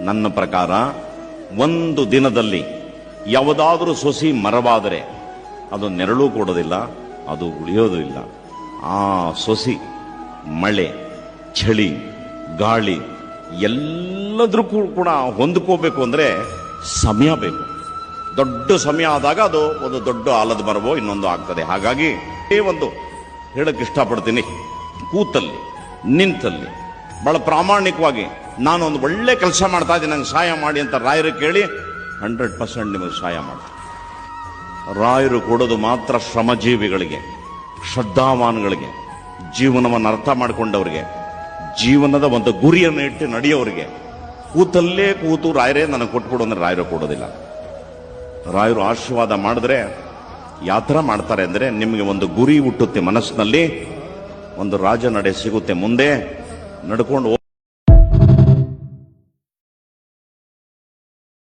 ನನ್ನ ಪ್ರಕಾರ ಒಂದು ದಿನದಲ್ಲಿ ಯಾವುದಾದ್ರೂ ಸೊಸಿ ಮರವಾದರೆ ಅದು ನೆರಳು ಕೊಡೋದಿಲ್ಲ, ಅದು ಉಳಿಯೋದು ಇಲ್ಲ. ಆ ಸೊಸಿ ಮಳೆ, ಚಳಿ, ಗಾಳಿ ಎಲ್ಲದಕ್ಕೂ ಕೂಡ ಹೊಂದ್ಕೋಬೇಕು ಅಂದ್ರೆ ಸಮಯ ಬೇಕು. ದೊಡ್ಡ ಸಮಯ ಆದಾಗ ಅದು ಒಂದು ದೊಡ್ಡ ಆಲದ ಮರವೋ ಇನ್ನೊಂದು ಆಗ್ತದೆ. ಹಾಗಾಗಿ ಒಂದು ಹೇಳಕ್ಕೆ ಇಷ್ಟಪಡ್ತೀನಿ, ಕೂತಲ್ಲಿ ನಿಂತಲ್ಲಿ ಬಹಳ ಪ್ರಾಮಾಣಿಕವಾಗಿ ನಾನು ಒಂದು ಒಳ್ಳೆ ಕೆಲಸ ಮಾಡ್ತಾ ಇದ್ದೀನಿ, ನಂಗೆ ಸಹಾಯ ಮಾಡಿ ಅಂತ ರಾಯರು ಕೇಳಿ 100% ನಿಮಗೆ ಸಹಾಯ ಮಾಡ್ತಾರೆ. ರಾಯರು ಕೊಡೋದು ಮಾತ್ರ ಶ್ರಮಜೀವಿಗಳಿಗೆ, ಶ್ರದ್ಧಾವಾನ್ಗಳಿಗೆ, ಜೀವನವನ್ನು ಅರ್ಥ ಮಾಡಿಕೊಂಡವರಿಗೆ, ಜೀವನದ ಒಂದು ಗುರಿಯನ್ನು ಇಟ್ಟು ನಡೆಯೋರಿಗೆ. ಕೂತಲ್ಲೇ ಕೂತು ರಾಯರೇ ನನಗೆ ಕೊಟ್ಕೊಡು ಅಂದ್ರೆ ರಾಯರು ಕೊಡೋದಿಲ್ಲ. ರಾಯರು ಆಶೀರ್ವಾದ ಮಾಡಿದ್ರೆ ಯಾವ ಥರ ಮಾಡ್ತಾರೆ ಅಂದರೆ, ನಿಮಗೆ ಒಂದು ಗುರಿ ಹುಟ್ಟುತ್ತೆ ಮನಸ್ಸಿನಲ್ಲಿ, ಒಂದು ರಾಜ ನಡೆ ಸಿಗುತ್ತೆ, ಮುಂದೆ ನಡ್ಕೊಂಡು